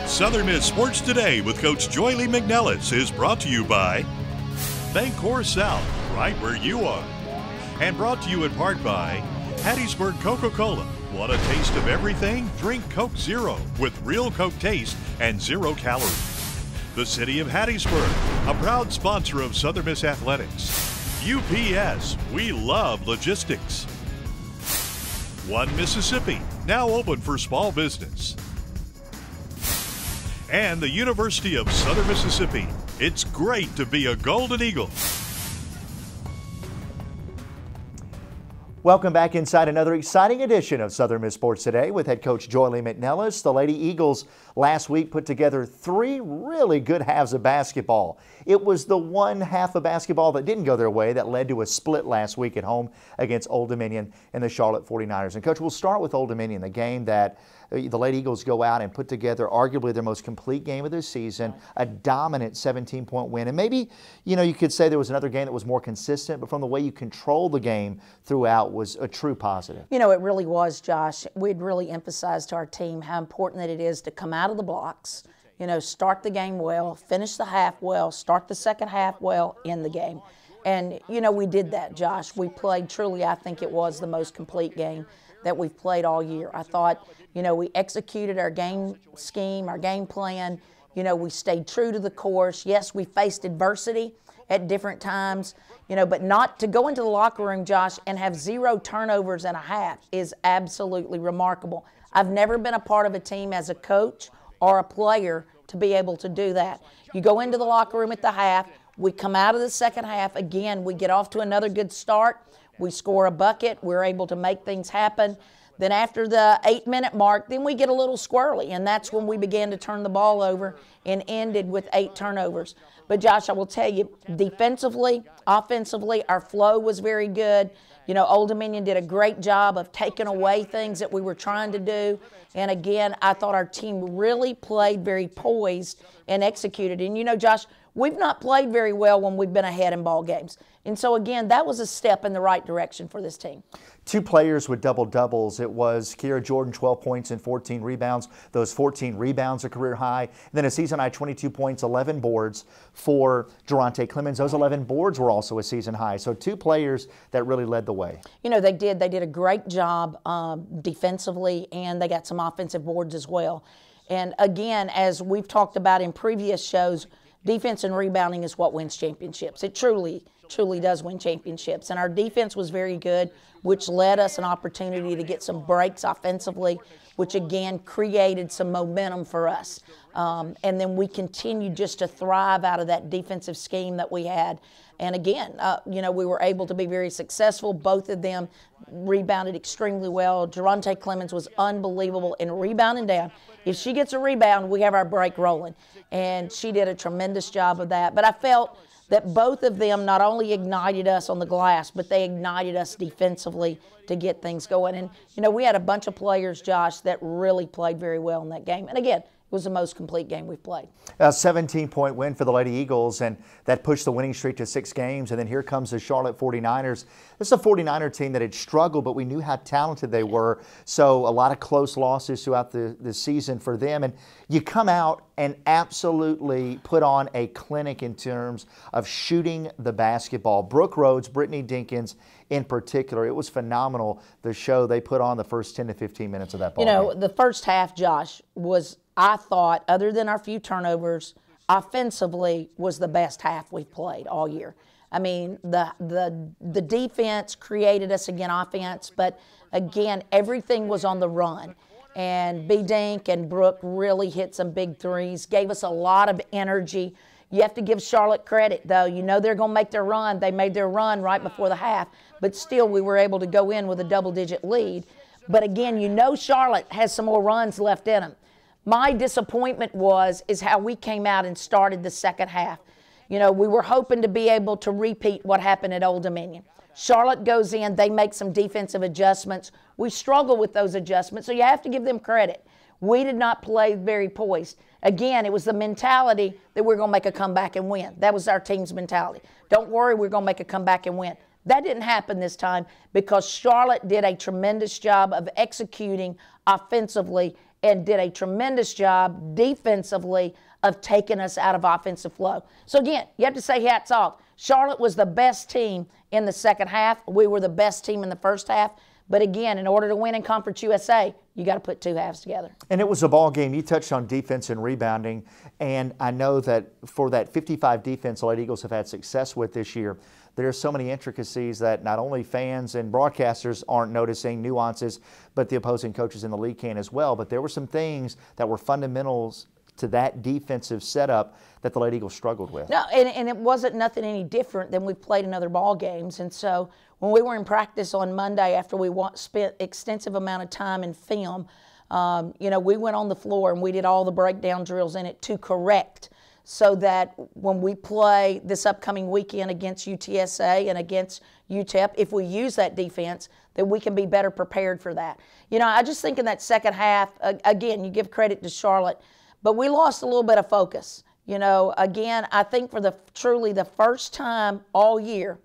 Southern Miss Sports Today with Coach Joye Lee-McNelis is brought to you by Bancorp South, right where you are. And brought to you in part by Hattiesburg Coca-Cola. Want a taste of everything? Drink Coke Zero with real Coke taste and 0 calories. The City of Hattiesburg, a proud sponsor of Southern Miss Athletics. UPS, we love logistics. One Mississippi, now open for small business. And the University of Southern Mississippi. It's great to be a Golden Eagle. Welcome back inside another exciting edition of Southern Miss Sports Today with head coach Joye Lee-McNelis. The Lady Eagles last week put together 3 really good halves of basketball. It was the one half of basketball that didn't go their way that led to a split last week at home against Old Dominion and the Charlotte 49ers. And coach, we'll start with Old Dominion, the game that the Lady Eagles go out and put together arguably their most complete game of the season, a dominant 17-point win. And maybe, you could say there was another game that was more consistent, but from the way you controlled the game throughout was a true positive. It really was, Josh. We'd really emphasized to our team how important that it is to come out of the blocks, start the game well, finish the half well, start the second half well, end the game. And, we did that, Josh. We played truly, I think it was the most complete game that we've played all year. I thought, we executed our game scheme, our game plan. We stayed true to the course. Yes, we faced adversity at different times, but not to go into the locker room, Josh, and have 0 turnovers and a half is absolutely remarkable. I've never been a part of a team as a coach or a player to be able to do that. You go into the locker room at the half, we come out of the second half, again, we get off to another good start, we score a bucket, we're able to make things happen. Then after the 8-minute mark, then we get a little squirrely, and that's when we began to turn the ball over and ended with 8 turnovers. But, Josh, I will tell you, defensively, offensively, our flow was very good. Old Dominion did a great job of taking away things that we were trying to do. And, again, I thought our team really played very poised and executed. And, Josh, we've not played very well when we've been ahead in ball games. And so, again, that was a step in the right direction for this team. 2 players with double-doubles. It was Kira Jordan, 12 points and 14 rebounds. Those 14 rebounds are career high. And then a season-high 22 points, 11 boards for Durante Clemens. Those 11 boards were also a season high. So 2 players that really led the way. They did. They did a great job defensively, and they got some offensive boards as well. And, again, as we've talked about in previous shows, defense and rebounding is what wins championships. It truly does win championships. And our defense was very good, which led us an opportunity to get some breaks offensively, which again created some momentum for us. And then we continued just to thrive out of that defensive scheme that we had. And again, we were able to be very successful. Both of them rebounded extremely well. Durante Clemens was unbelievable in rebounding down. If she gets a rebound, we have our break rolling. And she did a tremendous job of that. But I felt that both of them not only ignited us on the glass, but they ignited us defensively to get things going. And, we had a bunch of players, Josh, that really played very well in that game. And, again, it was the most complete game we've played. A 17-point win for the Lady Eagles, and that pushed the winning streak to 6 games. And then here comes the Charlotte 49ers. This is a 49er team that had struggled, but we knew how talented they were. So a lot of close losses throughout the season for them. And you come out and absolutely put on a clinic in terms of shooting the basketball. Brooke Rhodes, Brittany Dinkins in particular, it was phenomenal, the show they put on the first 10 to 15 minutes of that ball game. The first half, Josh, was, I thought, other than our few turnovers, offensively was the best half we've played all year. I mean, the defense created us again offense, but again, everything was on the run. And B. Dink and Brooke really hit some big threes, gave us a lot of energy. You have to give Charlotte credit, though. They're going to make their run. They made their run right before the half, but still we were able to go in with a double-digit lead. But again, Charlotte has some more runs left in them. My disappointment is how we came out and started the second half. We were hoping to be able to repeat what happened at Old Dominion. Charlotte goes in, they make some defensive adjustments. We struggle with those adjustments, so you have to give them credit. We did not play very poised. Again, it was the mentality that we're going to make a comeback and win. That was our team's mentality. Don't worry, we're going to make a comeback and win. That didn't happen this time because Charlotte did a tremendous job of executing offensively and did a tremendous job defensively of taking us out of offensive flow. So again, you have to say hats off. Charlotte was the best team in the second half. We were the best team in the first half. But again, in order to win in Conference USA, you got to put two halves together. And it was a ball game. You touched on defense and rebounding, and I know that for that 55 defense the Lady Eagles have had success with this year, there are so many intricacies that not only fans and broadcasters aren't noticing, nuances, but the opposing coaches in the league can as well. But there were some things that were fundamentals to that defensive setup that the Lady Eagles struggled with. No, and it wasn't nothing any different than we've played in other ball games. And so when we were in practice on Monday after we spent extensive amount of time in film, we went on the floor and we did all the breakdown drills in it to correct so that when we play this upcoming weekend against UTSA and against UTEP, if we use that defense, that we can be better prepared for that. I just think in that second half, again, you give credit to Charlotte, but we lost a little bit of focus. Again, I think for truly the first time all year,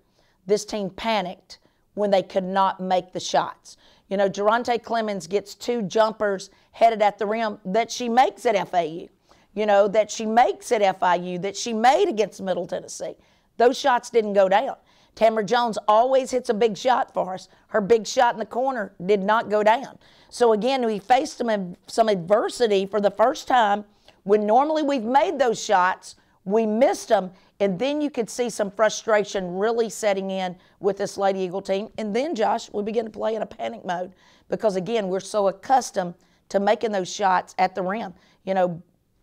this team panicked when they could not make the shots. Durante Clemens gets two jumpers headed at the rim that she makes at FAU, that she makes at FIU, that she made against Middle Tennessee. Those shots didn't go down. Tamara Jones always hits a big shot for us. Her big shot in the corner did not go down. So again, we faced some adversity for the first time when normally we've made those shots, we missed them, and then you could see some frustration really setting in with this Lady Eagle team. And then, Josh, we begin to play in a panic mode because, again, we're so accustomed to making those shots at the rim.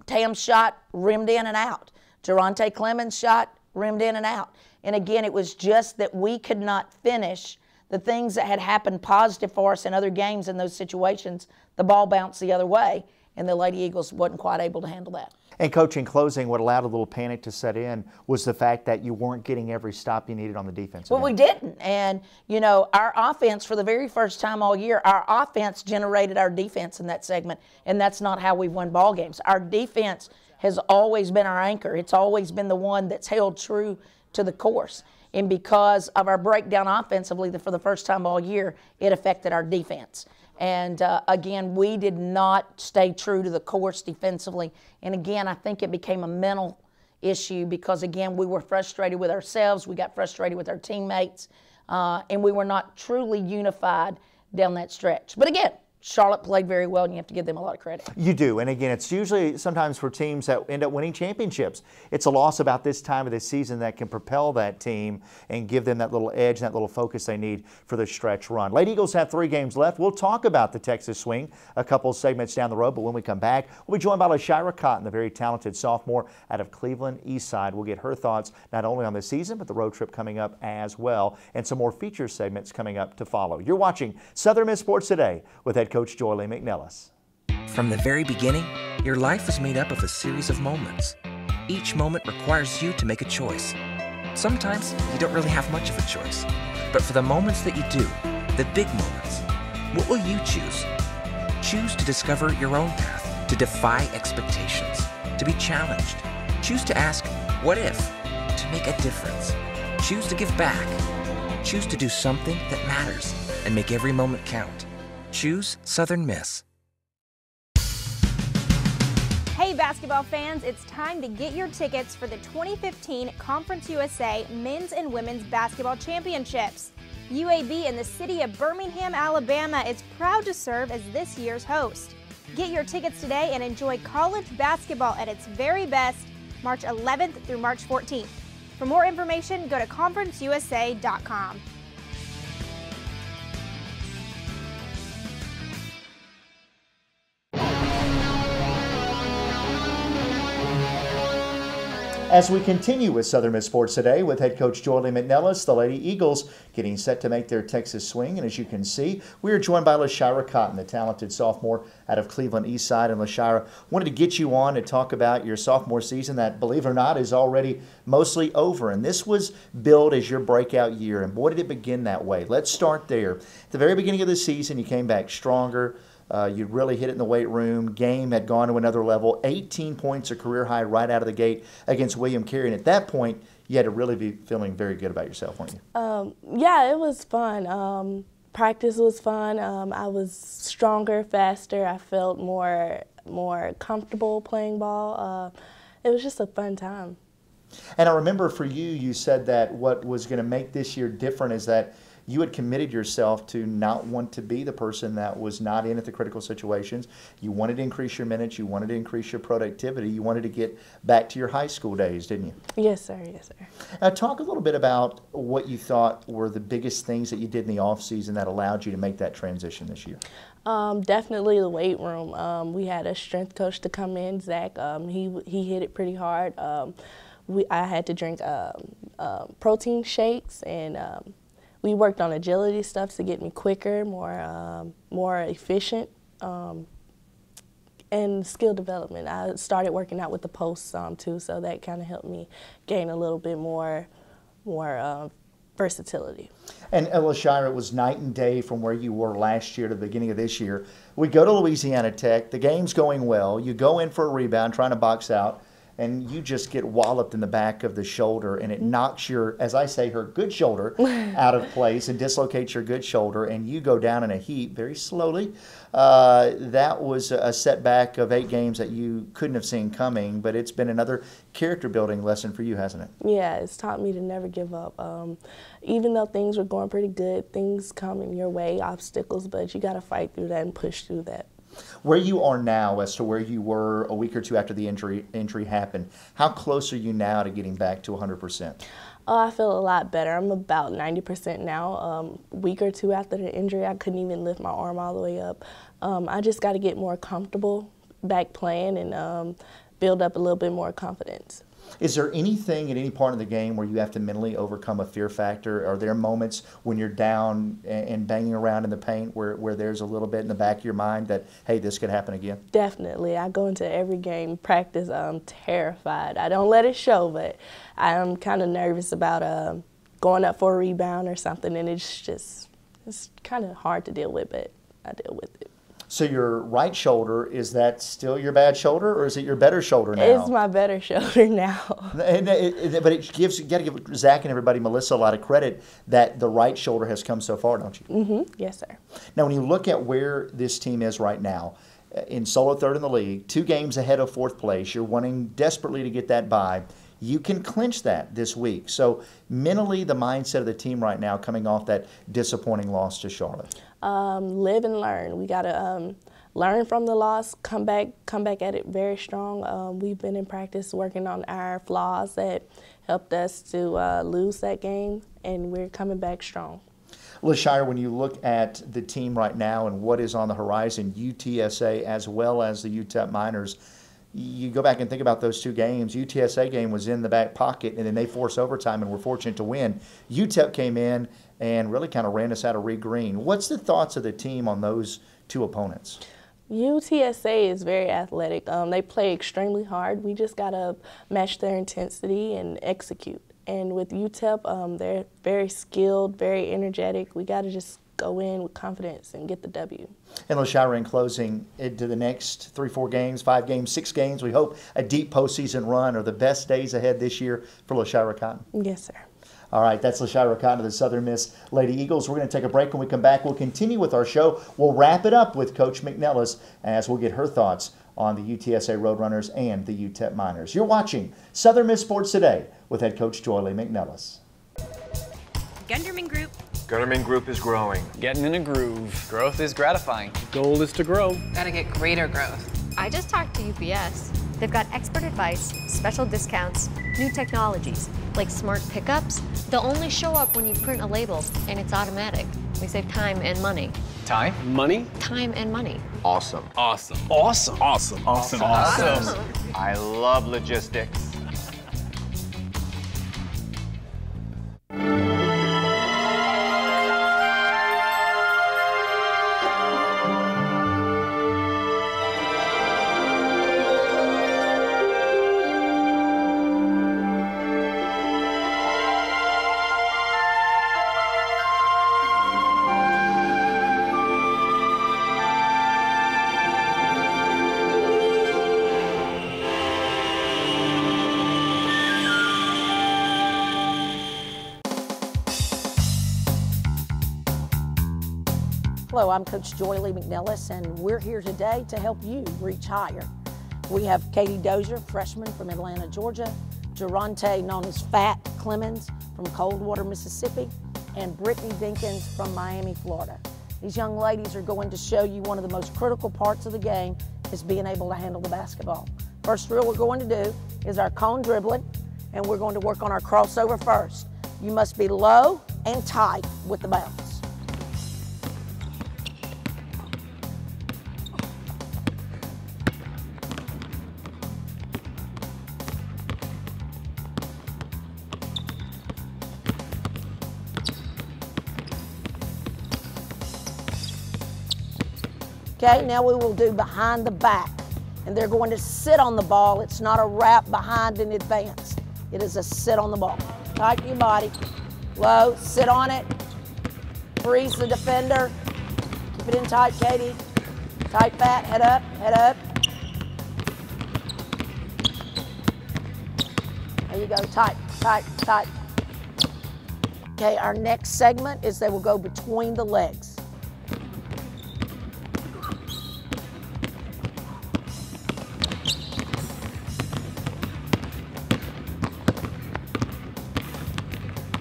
Tam's shot rimmed in and out. Durante Clemens' shot rimmed in and out. And, again, it was just that we could not finish the things that had happened positive for us in other games in those situations. The ball bounced the other way, and the Lady Eagles wasn't quite able to handle that. And, Coach, in closing, what allowed a little panic to set in was the fact that you weren't getting every stop you needed on the defense. Well, we didn't. And, our offense, for the very first time all year, our offense generated our defense in that segment, and that's not how we won ball games. Our defense has always been our anchor. It's always been the one that's held true to the course. And because of our breakdown offensively, for the first time all year, it affected our defense. And, again, we did not stay true to the course defensively. And, again, I think it became a mental issue because, again, we were frustrated with ourselves. We got frustrated with our teammates. And we were not truly unified down that stretch. But, again, Charlotte played very well, and you have to give them a lot of credit. You do. And, again, it's usually sometimes for teams that end up winning championships, it's a loss about this time of the season that can propel that team and give them that little edge and that little focus they need for the stretch run. Lady Eagles have 3 games left. We'll talk about the Texas Swing a couple segments down the road, but when we come back, we'll be joined by LaShira Cotton, the very talented sophomore out of Cleveland Eastside. We'll get her thoughts not only on the season, but the road trip coming up as well, and some more feature segments coming up to follow. You're watching Southern Miss Sports Today with head coach Joye Lee-McNelis. From the very beginning, your life is made up of a series of moments. Each moment requires you to make a choice. Sometimes you don't really have much of a choice. But for the moments that you do, the big moments, what will you choose? Choose to discover your own path, to defy expectations, to be challenged. Choose to ask, what if? To make a difference. Choose to give back. Choose to do something that matters and make every moment count. Choose Southern Miss. Hey basketball fans, it's time to get your tickets for the 2015 Conference USA Men's and Women's Basketball Championships. UAB in the city of Birmingham, Alabama is proud to serve as this year's host. Get your tickets today and enjoy college basketball at its very best, March 11th through March 14th. For more information, go to conferenceusa.com. As we continue with Southern Miss Sports Today with head coach Joye Lee-McNelis, the Lady Eagles getting set to make their Texas swing. And as you can see, we are joined by LaShira Cotton, the talented sophomore out of Cleveland Eastside. And LaShira, wanted to get you on to talk about your sophomore season that, believe it or not, is already mostly over. And this was billed as your breakout year. And boy, did it begin that way. Let's start there. At the very beginning of the season, you came back stronger. You really hit it in the weight room. Game had gone to another level. 18 points, a career high right out of the gate against William Carey. And at that point, you had to really be feeling very good about yourself, weren't you? Yeah, it was fun. Practice was fun. I was stronger, faster. I felt more comfortable playing ball. It was just a fun time. And I remember for you, you said that what was going to make this year different is that you had committed yourself to not want to be the person that was not in at the critical situations. You wanted to increase your minutes. You wanted to increase your productivity. You wanted to get back to your high school days, didn't you? Yes, sir. Yes, sir. Now, talk a little bit about what you thought were the biggest things that you did in the offseason that allowed you to make that transition this year. Definitely the weight room. We had a strength coach to come in, Zach. He hit it pretty hard. I had to drink protein shakes, and we worked on agility stuff to get me quicker, more efficient, and skill development. I started working out with the posts too, so that kind of helped me gain a little bit more versatility. And LaShira, it was night and day from where you were last year to the beginning of this year. We go to Louisiana Tech, the game's going well, you go in for a rebound, trying to box out, and you just get walloped in the back of the shoulder, and it knocks your, as I say, her good shoulder out of place and dislocates your good shoulder, and you go down in a heap very slowly. That was a setback of 8 games that you couldn't have seen coming, but it's been another character-building lesson for you, hasn't it? Yeah, it's taught me to never give up. Even though things were going pretty good, things come in your way, obstacles, but you got to fight through that and push through that. Where you are now as to where you were a week or two after the injury happened, how close are you now to getting back to 100%? I feel a lot better. I'm about 90% now. A week or two after the injury, I couldn't even lift my arm all the way up. I just got to get more comfortable back playing and build up a little bit more confidence. Is there anything at any part of the game where you have to mentally overcome a fear factor? Are there moments when you're down and banging around in the paint where there's a little bit in the back of your mind that, hey, this could happen again? Definitely. I go into every game practice. I'm terrified. I don't let it show, but I'm kind of nervous about going up for a rebound or something, and it's kind of hard to deal with, but I deal with it. So your right shoulder, is that still your bad shoulder, or is it your better shoulder now? It's my better shoulder now. But it gives, you got to give Zach and everybody, Melissa, a lot of credit that the right shoulder has come so far, don't you? Mm-hmm. Yes, sir. Now, when you look at where this team is right now, in solo third in the league, 2 games ahead of 4th place, you're wanting desperately to get that bye. You can clinch that this week. So mentally, the mindset of the team right now coming off that disappointing loss to Charlotte. Live and learn. We got to learn from the loss, come back at it very strong. We've been in practice working on our flaws that helped us to lose that game, and we're coming back strong. LaShira, when you look at the team right now and what is on the horizon, UTSA as well as the UTEP Miners, you go back and think about those 2 games. UTSA game was in the back pocket, and then they forced overtime and were fortunate to win. UTEP came in and really kind of ran us out of Reed Green. What's the thoughts of the team on those 2 opponents? UTSA is very athletic. They play extremely hard. We just got to match their intensity and execute. And with UTEP, they're very skilled, very energetic. We got to just go in with confidence and get the W. And LaShira, in closing, into the next 3, 4 games, 5 games, 6 games, we hope a deep postseason run are the best days ahead this year for LaShira Cotton. Yes, sir. All right, that's LaShira Cotton of the Southern Miss Lady Eagles. We're going to take a break. When we come back, we'll continue with our show. We'll wrap it up with Coach McNelis as we'll get her thoughts on the UTSA Roadrunners and the UTEP Miners. You're watching Southern Miss Sports Today with head coach Joye McNelis. Gunderman Group. Gunderman Group is growing. Getting in a groove. Growth is gratifying. Goal is to grow. Gotta get greater growth. I just talked to UPS. They've got expert advice, special discounts, new technologies, like smart pickups. They'll only show up when you print a label, and it's automatic. We save time and money. Time? Money? Time and money. Awesome. Awesome. Awesome. Awesome. Awesome. Awesome. I love logistics. Hello, I'm Coach Joye Lee-McNelis, and we're here today to help you reach higher. We have Katie Dozier, freshman from Atlanta, Georgia, Geronte, known as Fat Clemens from Coldwater, Mississippi, and Brittany Dinkins from Miami, Florida. These young ladies are going to show you one of the most critical parts of the game is being able to handle the basketball. First drill we're going to do is our cone dribbling, and we're going to work on our crossover first. You must be low and tight with the bounce. Okay, now we will do behind the back. And they're going to sit on the ball. It's not a wrap behind and advance. It is a sit on the ball. Tighten your body. Low, sit on it. Freeze the defender. Keep it in tight, Katie. Tight, Fat, head up, head up. There you go, tight, tight, tight. Okay, our next segment is they will go between the legs.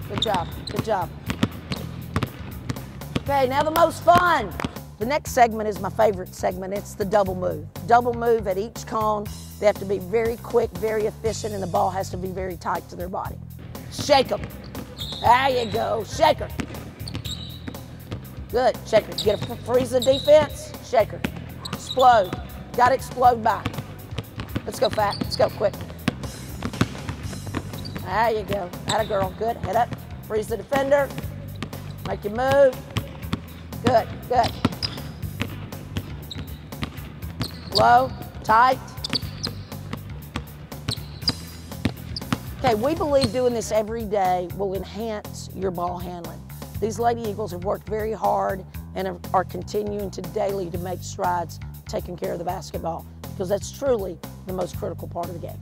Good job, good job. Okay, now the most fun. The next segment is my favorite segment. It's the double move. Double move at each cone. They have to be very quick, very efficient, and the ball has to be very tight to their body. Shake them. There you go, shake her. Good, shake her. Get a freeze the defense, shake her. Explode, gotta explode back. Let's go, Fat, let's go, quick. There you go, atta girl, good, head up. Freeze the defender, make your move. Good, good. Low, tight. Okay, we believe doing this every day will enhance your ball handling. These Lady Eagles have worked very hard and are continuing to daily to make strides taking care of the basketball because that's truly the most critical part of the game.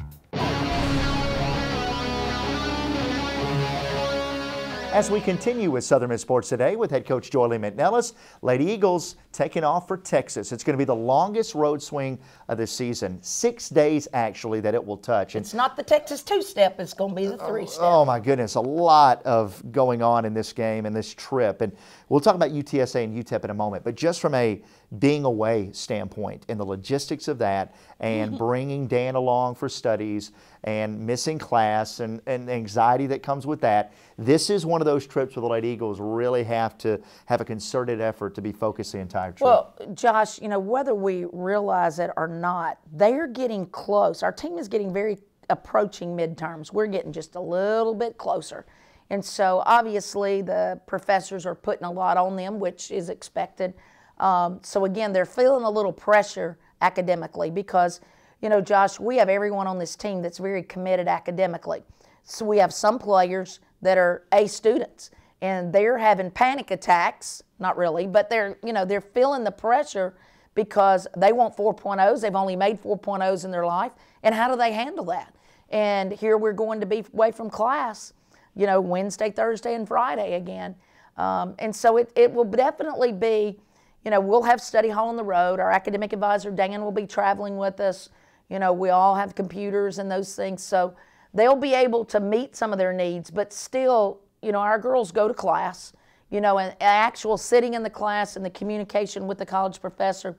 As we continue with Southern Miss Sports Today with head coach Joye Lee-McNelis, Lady Eagles taking off for Texas. It's going to be the longest road swing of the season. 6 days, actually, that it will touch. It's not the Texas two-step. It's going to be the three-step. Oh, my goodness. A lot of going on in this game and this trip. And we'll talk about UTSA and UTEP in a moment. But just from a being away standpoint and the logistics of that and bringing Dan along for studies and missing class and anxiety that comes with that, this is one of those trips where the Lady Eagles really have to have a concerted effort to be focused the entire trip. Well, Josh, you know, whether we realize it or not, they're getting close. Our team is getting very approaching midterms. We're getting just a little bit closer. And so obviously the professors are putting a lot on them, which is expected. So again, they're feeling a little pressure academically because, you know, Josh, we have everyone on this team that's very committed academically. So we have some players that are A students and they're having panic attacks, not really, but they're, you know, they're feeling the pressure because they want 4.0s. They've only made 4.0s in their life. And how do they handle that? And here we're going to be away from class, you know, Wednesday, Thursday, and Friday again. And so it will definitely be, you know, we'll have study hall on the road. Our academic advisor, Dan, will be traveling with us. You know, we all have computers and those things. So they'll be able to meet some of their needs, but still, you know, our girls go to class, you know, and actual sitting in the class and the communication with the college professor,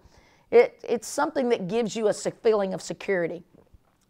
it's something that gives you a feeling of security.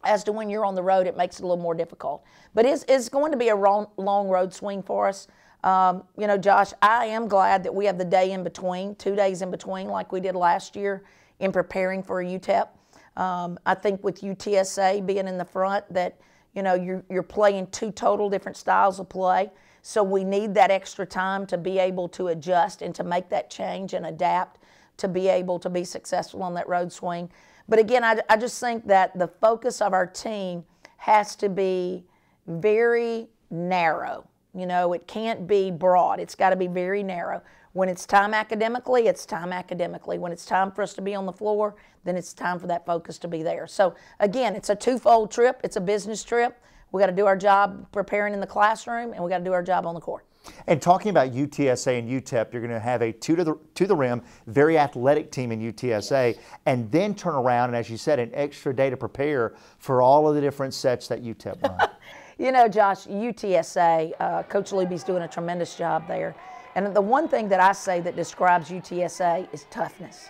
As to when you're on the road, it makes it a little more difficult. But it's going to be a long road swing for us. You know, Josh, I am glad that we have the day in between, 2 days in between like we did last year in preparing for a UTEP. I think with UTSA being in the front that, you know, you're playing two total different styles of play. So we need that extra time to be able to adjust and to make that change and adapt to be able to be successful on that road swing. But again, I just think that the focus of our team has to be very narrow. You know, it can't be broad. It's got to be very narrow. When it's time academically, it's time academically. When it's time for us to be on the floor, then it's time for that focus to be there. So again, it's a twofold trip. It's a business trip. We got to do our job preparing in the classroom, and we got to do our job on the court. And talking about UTSA and UTEP, you're going to have a to the rim, very athletic team in UTSA, and then turn around and, as you said, an extra day to prepare for all of the different sets that UTEP run. You know, Josh, UTSA, Coach Luby's doing a tremendous job there. And the one thing that I say that describes UTSA is toughness.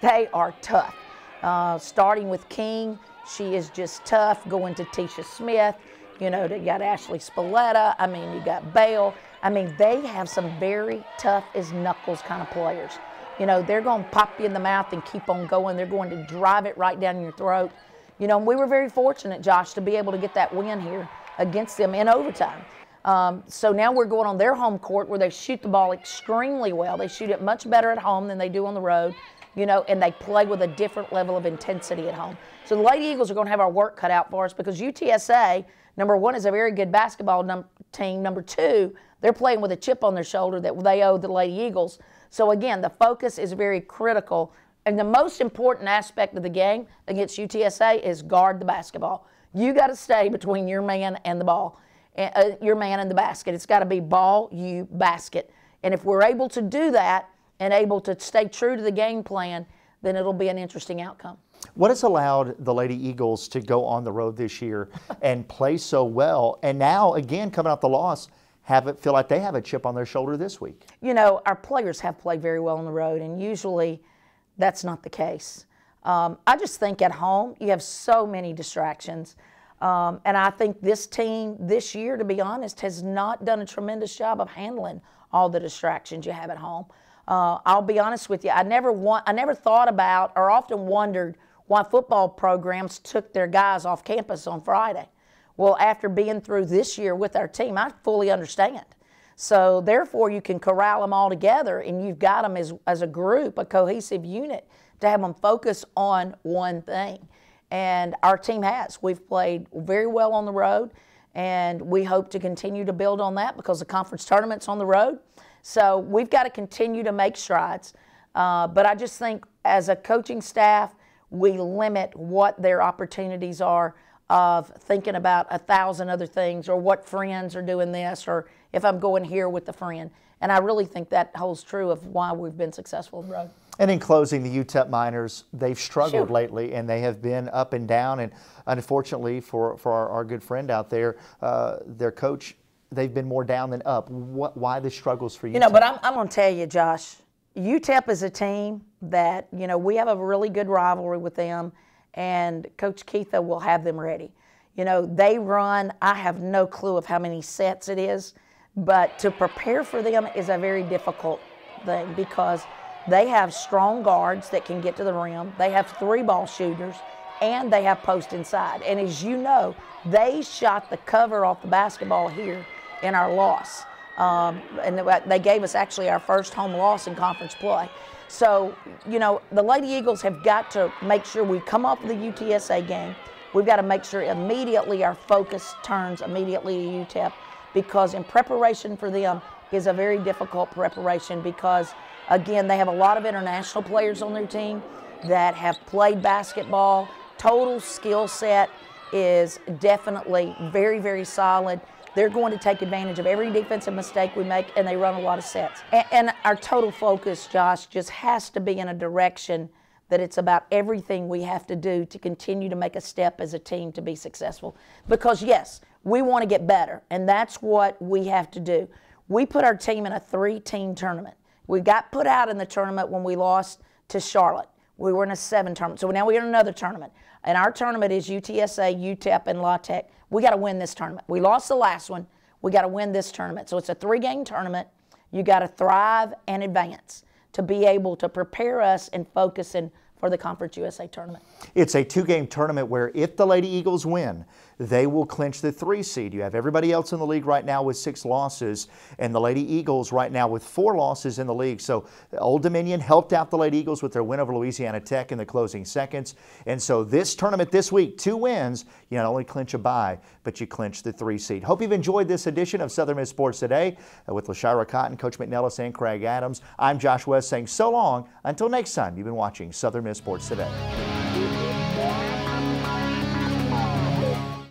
They are tough. Starting with King, she is just tough. Going to Tisha Smith, you know, they got Ashley Spalletta. I mean, you got Bale. I mean, they have some very tough as knuckles kind of players. You know, they're going to pop you in the mouth and keep on going. They're going to drive it right down your throat. You know, and we were very fortunate, Josh, to be able to get that win here against them in overtime. So now we're going on their home court where they shoot the ball extremely well. They shoot it much better at home than they do on the road, you know, and they play with a different level of intensity at home. So the Lady Eagles are going to have our work cut out for us because UTSA, number one, is a very good basketball team. Number two, they're playing with a chip on their shoulder that they owe the Lady Eagles. So again, the focus is very critical. And the most important aspect of the game against UTSA is guard the basketball. You got to stay between your man and the ball. Your man in the basket. It's got to be ball, you, basket. And if we're able to do that and able to stay true to the game plan, then it'll be an interesting outcome. What has allowed the Lady Eagles to go on the road this year and play so well, and now, again, coming off the loss, feel like they have a chip on their shoulder this week? You know, our players have played very well on the road, and usually that's not the case. I just think at home you have so many distractions. And I think this team this year, to be honest, has not done a tremendous job of handling all the distractions you have at home. I'll be honest with you, I never thought about or often wondered why football programs took their guys off campus on Friday. Well, after being through this year with our team, I fully understand. So therefore, you can corral them all together, and you've got them as a group, a cohesive unit, to have them focus on one thing. And our team has. We've played very well on the road, and we hope to continue to build on that because the conference tournament's on the road. So we've got to continue to make strides. But I just think as a coaching staff, we limit what their opportunities are of thinking about 1,000 other things or what friends are doing this or if I'm going here with a friend. And I really think that holds true of why we've been successful on the road. And in closing, the UTEP Miners, they've struggled lately, and they have been up and down. And unfortunately for our good friend out there, their coach, they've been more down than up. Why the struggles for UTEP? You know, but I'm going to tell you, Josh, UTEP is a team that, you know, we have a really good rivalry with them, and Coach Keitha will have them ready. You know, they run, I have no clue of how many sets it is, but to prepare for them is a very difficult thing because they have strong guards that can get to the rim. They have 3 ball shooters, and they have post inside. And as you know, they shot the cover off the basketball here in our loss. And they gave us actually our first home loss in conference play. So, you know, the Lady Eagles have got to make sure we come off of the UTSA game. We've got to make sure immediately our focus turns immediately to UTEP because in preparation for them is a very difficult preparation because again, they have a lot of international players on their team that have played basketball. Total skill set is definitely very, very solid. They're going to take advantage of every defensive mistake we make, and they run a lot of sets. And our total focus, Josh, just has to be in a direction that it's about everything we have to do to continue to make a step as a team to be successful. Because, yes, we want to get better, and that's what we have to do. We put our team in a 3-team tournament. We got put out in the tournament when we lost to Charlotte. We were in a 7 tournament. So now we're in another tournament. And our tournament is UTSA, UTEP, and La Tech. We got to win this tournament. We lost the last one. We got to win this tournament. So it's a 3-game tournament. You got to thrive and advance to be able to prepare us and focus for the Conference USA tournament. It's a 2-game tournament where if the Lady Eagles win, they will clinch the 3 seed. You have everybody else in the league right now with 6 losses, and the Lady Eagles right now with 4 losses in the league. So Old Dominion helped out the Lady Eagles with their win over Louisiana Tech in the closing seconds. And so this tournament this week, 2 wins, you not only clinch a bye, but you clinch the 3 seed. Hope you've enjoyed this edition of Southern Miss Sports Today with LaShira Cotton, Coach McNelis, and Craig Adams. I'm Josh West saying so long until next time. You've been watching Southern Miss Sports Today.